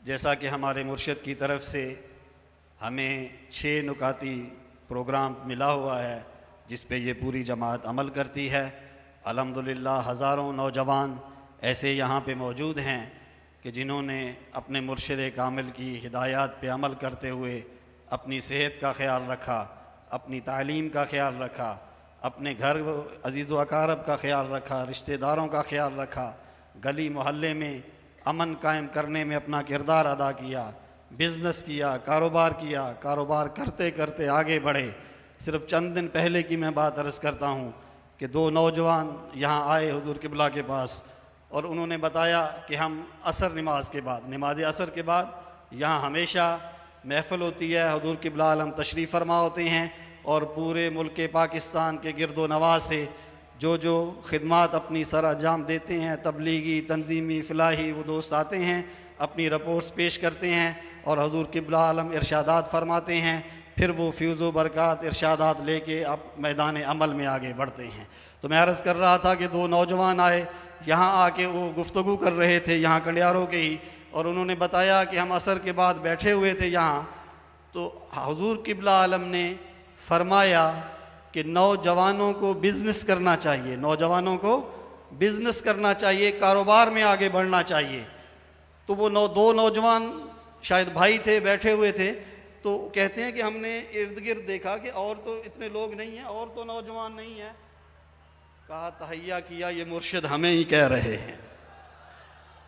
जैसा कि हमारे मुर्शिद की तरफ से हमें 6 नुकाती प्रोग्राम मिला हुआ है जिस पे ये पूरी जमात अमल करती है। अल्हम्दुलिल्लाह हज़ारों नौजवान ऐसे यहाँ पे मौजूद हैं कि जिन्होंने अपने मुर्शिद कामिल की हिदायत पे अमल करते हुए अपनी सेहत का ख्याल रखा, अपनी तालीम का ख्याल रखा, अपने घर अजीज़ व अकारब का ख्याल रखा, रिश्तेदारों का ख्याल रखा, गली मोहल्ले में अमन कायम करने में अपना किरदार अदा किया, बिज़नेस किया, कारोबार करते करते आगे बढ़े। सिर्फ़ चंद दिन पहले की मैं बात अर्ज़ करता हूँ कि 2 नौजवान यहाँ आए हुज़ूर क़िबला के पास और उन्होंने बताया कि हम असर नमाज के बाद, नमाज असर के बाद यहाँ हमेशा महफ़िल होती है, हुज़ूर क़िबला आलम तशरीफ़ फरमा होते हैं और पूरे मुल्क पाकिस्तान के गिरदो नवाह से जो खिदमात अपनी सर अंजाम देते हैं, तबलीगी, तंजीमी, फ़लाही, वो दोस्त आते हैं, अपनी रिपोर्ट्स पेश करते हैं और हुज़ूर क़िबला आलम इरशादात फरमाते हैं। फिर वो फ़्यूज़ व बरक़ात इरशादात लेके अब मैदान अमल में आगे बढ़ते हैं। तो मैं अर्ज़ कर रहा था कि 2 नौजवान आए, यहाँ आके वो गुफ्तगू कर रहे थे यहाँ कंडियारों के ही, और उन्होंने बताया कि हम असर के बाद बैठे हुए थे यहाँ, तो हुज़ूर क़िबला आलम ने फरमाया कि नौजवानों को बिज़नेस करना चाहिए, नौजवानों को बिज़नेस करना चाहिए, कारोबार में आगे बढ़ना चाहिए। तो वो 2 नौजवान शायद भाई थे, बैठे हुए थे, तो कहते हैं कि हमने इर्द गिर्द देखा कि और तो इतने लोग नहीं हैं, और तो नौजवान नहीं हैं। कहा तहैया किया ये मुर्शिद हमें ही कह रहे हैं।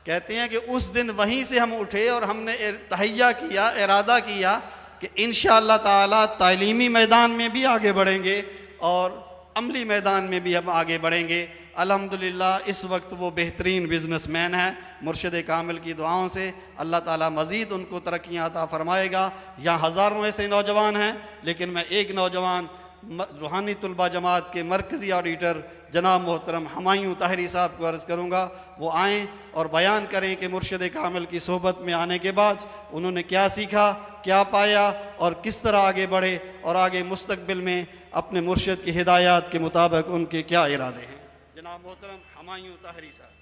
कहते हैं कि उस दिन वहीं से हम उठे और हमने तहैया किया, इरादा किया कि इंशाअल्लाह ताला तालीमी मैदान में भी आगे बढ़ेंगे और अमली मैदान में भी हम आगे बढ़ेंगे। अल्हम्दुलिल्लाह इस वक्त वो बेहतरीन बिज़नेसमैन है। मुर्शिद कामिल की दुआओं से अल्लाह ताला मज़ीद उनको तरक्कियाँ अता फ़रमाएगा। यहाँ हज़ारों ऐसे नौजवान हैं, लेकिन मैं एक नौजवान रूहानी तुलबा जमात के मरकज़ी ऑडिटर जनाब मोहतरम हुमायूं ताहिरी साहब को अर्ज़ करूँगा, वो आएँ और बयान करें कि मुर्शिद कामिल की सोहबत में आने के बाद उन्होंने क्या सीखा, क्या पाया और किस तरह आगे बढ़े और आगे मुस्तक़बिल में अपने मुर्शिद की हिदायत के मुताबिक उनके क्या इरादे हैं। जनाब मोहतरम हुमायूं ताहिरी साहब।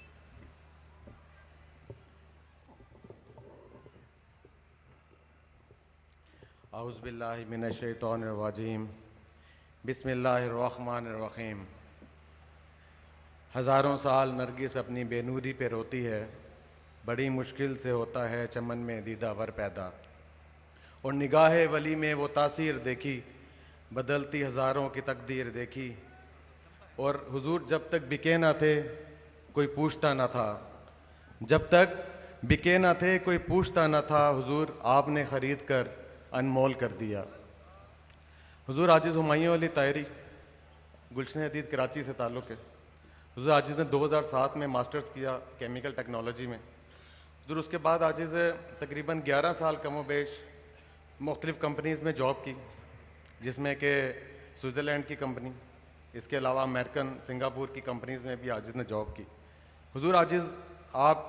औज़ु बिल्लाहि मिनश शैतानिर रजीम, बिस्मिल्लाहिर रहमानिर रहीम। हज़ारों साल नरगिस अपनी बेनूरी पे रोती है, बड़ी मुश्किल से होता है चमन में दीदावर पैदा, और निगाह वली में वो तासीर देखी, बदलती हज़ारों की तकदीर देखी। और हुजूर जब तक बिके ना थे कोई पूछता ना था, जब तक बिके ना थे कोई पूछता ना था, हुजूर आपने ख़रीद कर अनमोल कर दिया। हुजूर आजिज़ हुमायूं अली ताहिरी गुलशन हदीद कराची से ताल्लुक़ है। हुजूर आजिज़ ने 2007 में मास्टर्स किया केमिकल टेक्नोलॉजी में। हुजूर उसके बाद आजिज़ तकरीबन 11 साल कमो बेश मुख्तलिफ़ कंपनीज़ में जॉब की, जिसमें कि स्विट्ज़रलैंड की कंपनी, इसके अलावा अमेरिकन, सिंगापुर की कंपनीज़ में भी आजिज़ ने जॉब की। हुजूर आजिज़ आप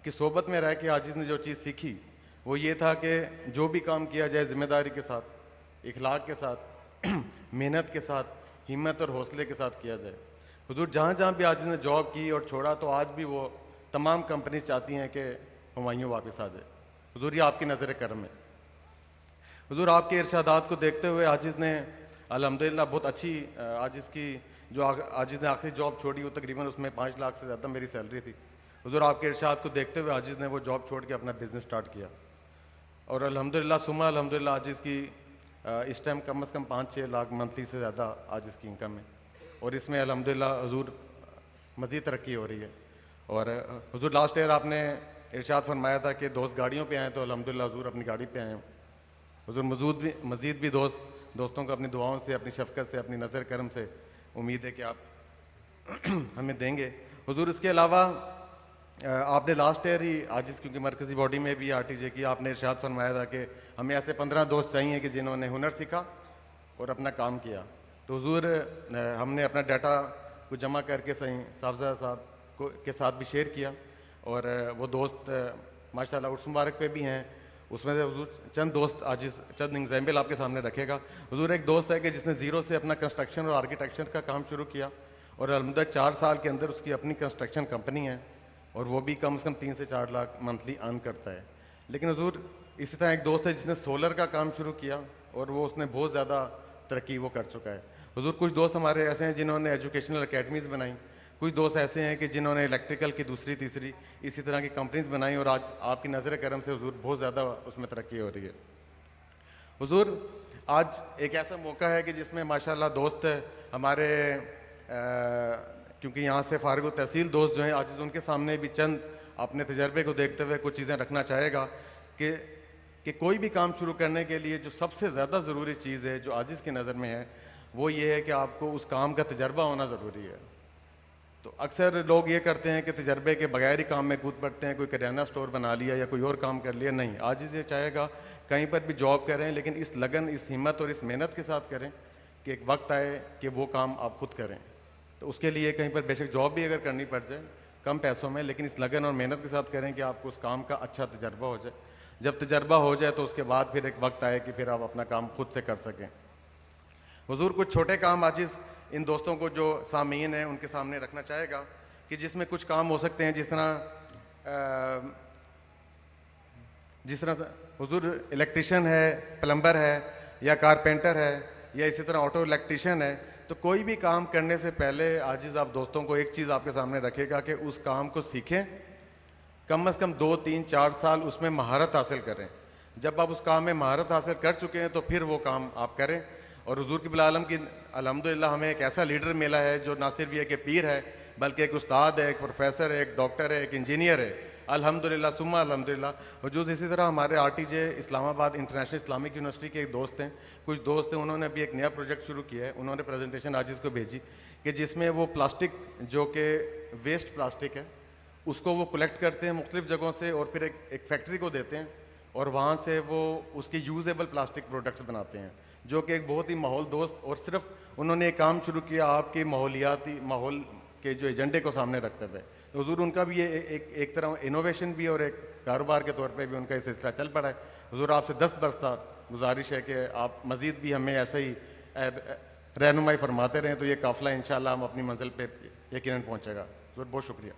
की सोबत में रह के आजिज़ ने जो चीज़ सीखी वो ये था कि जो भी काम किया जाए ज़िम्मेदारी के साथ, इखलाक के साथ, मेहनत के साथ, हिम्मत और हौसले के साथ किया जाए। हुजूर जहाँ जहाँ भी आजिज़ ने जॉब की और छोड़ा, तो आज भी वो तमाम कंपनीज चाहती हैं कि हुमायूं वापस आ जाए। हुजूर ये आपकी नज़र करम है। हुजूर आपके इरशादात को देखते हुए आजिज़ ने अल्हम्दुलिल्लाह बहुत अच्छी, आजिज़ की जो आजिज़ ने आखिरी जॉब छोड़ी वो तकरीबन उसमें 5 लाख से ज़्यादा मेरी सैलरी थी। हुजूर आपके इरशाद को देखते हुए आजिज़ ने वो जॉब छोड़ के अपना बिज़नेस स्टार्ट किया और अल्हम्दुलिल्लाह सुमा अल्हम्दुलिल्लाह आजिज़ की इस टाइम कम से कम 5-6 लाख मंथली से ज़्यादा आजिज़ की इनकम है, और इसमें अल्हम्दुलिल्लाह हुजूर मज़ीद तरक्की हो रही है। और हुजूर लास्ट ईयर आपने इरशाद फरमाया था कि दोस्त गाड़ियों पे आएँ, तो अल्हम्दुलिल्लाह हुजूर अपनी गाड़ी पे आए हैं। हुजूर मज़ीद भी दोस्तों को अपनी दुआओं से, अपनी शफ़क़त से, अपनी नज़र करम से उम्मीद है कि आप हमें देंगे। हुजूर इसके अलावा आपने लास्ट ईयर ही आजिज़ क्योंकि मरकज़ी बॉडी में भी RTJ की, आपने इरशाद फरमाया था कि हमें ऐसे 15 दोस्त चाहिए कि जिन्होंने हुनर सीखा और अपना काम किया। तो हुजूर हमने अपना डाटा को जमा करके सही साहबज़ादा साहब को के साथ भी शेयर किया, और वो दोस्त माशाल्लाह उर्स मुबारक पे भी हैं। उसमें से हुजूर चंद दोस्त आजिज़ चंद एग्जाम्पल आपके सामने रखेगा। हुजूर एक दोस्त है कि जिसने ज़ीरो से अपना कंस्ट्रक्शन और आर्किटेक्चर का काम शुरू किया, और अल्हम्दुलिल्लाह 4 साल के अंदर उसकी अपनी कंस्ट्रक्शन कंपनी है, और वो भी कम से कम 3 से 4 लाख मंथली अर्न करता है। लेकिन हुजूर इसी तरह एक दोस्त है जिसने सोलर का काम शुरू किया और वो उसने बहुत ज़्यादा तरक्की वो कर चुका है। हुजूर कुछ दोस्त हमारे ऐसे हैं जिन्होंने एजुकेशनल अकेडमीज़ बनाई, कुछ दोस्त ऐसे हैं कि जिन्होंने इलेक्ट्रिकल की दूसरी तीसरी इसी तरह की कंपनीज बनाई और आज आपकी नज़र करम से हुजूर बहुत ज़्यादा उसमें तरक्की हो रही है। हुजूर आज एक ऐसा मौका है कि जिसमें माशाल्लाह दोस्त हमारे क्योंकि यहाँ से फारिग तहसील दोस्त जो हैं आज उनके सामने भी चंद अपने तजर्बे को देखते हुए कुछ चीज़ें रखना चाहेगा कि कोई भी काम शुरू करने के लिए जो सबसे ज़्यादा ज़रूरी चीज़ है जो आजिज़ की नज़र में है वो ये है कि आपको उस काम का तजर्बा होना ज़रूरी है। तो अक्सर लोग ये करते हैं कि तजर्बे के बगैर ही काम में कूद पड़ते हैं, कोई करियाना स्टोर बना लिया या कोई और काम कर लिया। नहीं, आजिज़ ये चाहेगा कहीं पर भी जॉब करें लेकिन इस लगन, इस हिम्मत और इस मेहनत के साथ करें कि एक वक्त आए कि वो काम आप खुद करें। तो उसके लिए कहीं पर बेशक जॉब भी अगर करनी पड़ जाए कम पैसों में, लेकिन इस लगन और मेहनत के साथ करें कि आपको उस काम का अच्छा तजर्बा हो जाए। जब तजर्बा हो जाए तो उसके बाद फिर एक वक्त आए कि फिर आप अपना काम खुद से कर सकें। हुजूर कुछ छोटे काम आजिज़ इन दोस्तों को जो सामीन हैं उनके सामने रखना चाहेगा कि जिसमें कुछ काम हो सकते हैं जिस तरह हुजूर इलेक्ट्रिशियन है, प्लम्बर है या कारपेंटर है या इसी तरह ऑटो इलेक्ट्रिशियन है। तो कोई भी काम करने से पहले आजिज़ आप दोस्तों को एक चीज़ आपके सामने रखेगा कि उस काम को सीखें, कम से कम 2, 3, 4 साल उसमें महारत हासिल करें। जब आप उस काम में महारत हासिल कर चुके हैं तो फिर वो काम आप करें। और हुजूर की बिलालम की अल्हम्दुलिल्लाह हमें एक ऐसा लीडर मिला है जो ना सिर्फ ये कि पीर है बल्कि एक उस्ताद है, एक प्रोफेसर है, एक डॉक्टर है, एक इंजीनियर है। अल्हम्दुलिल्लाह सुम्मा अल्हम्दुलिल्लाह। हुजूर इसी तरह हमारे आरटीजे इस्लामाबाद इंटरनेशनल इस्लामिक यूनिवर्सिटी के एक दोस्त हैं, कुछ दोस्त हैं, उन्होंने अभी एक नया प्रोजेक्ट शुरू किया है। उन्होंने प्रेजेंटेशन आजिज़ को भेजी कि जिसमें वो प्लास्टिक जो कि वेस्ट प्लास्टिक है उसको वो कलेक्ट करते हैं मुख्तलिफ़ जगहों से और फिर एक फैक्ट्री को देते हैं और वहाँ से वो उसके यूजेबल प्लास्टिक प्रोडक्ट्स बनाते हैं जो कि एक बहुत ही माहौल दोस्त। और सिर्फ उन्होंने एक काम शुरू किया आपके माहौलियाती माहौल के जो एजेंडे को सामने रखते हुए। तो हुजूर उनका भी ये एक तरह इनोवेशन भी और एक कारोबार के तौर पे भी उनका ये सिलसिला चल पड़ा है। हुजूर आपसे 10 बरसा गुजारिश है कि आप मज़ीद भी हमें ऐसे ही रहनुमाई फरमाते रहें तो ये काफ़िला इंशाल्लाह हम अपनी मंजिल पे यकीनन पहुँचेगा। हुजूर बहुत शुक्रिया।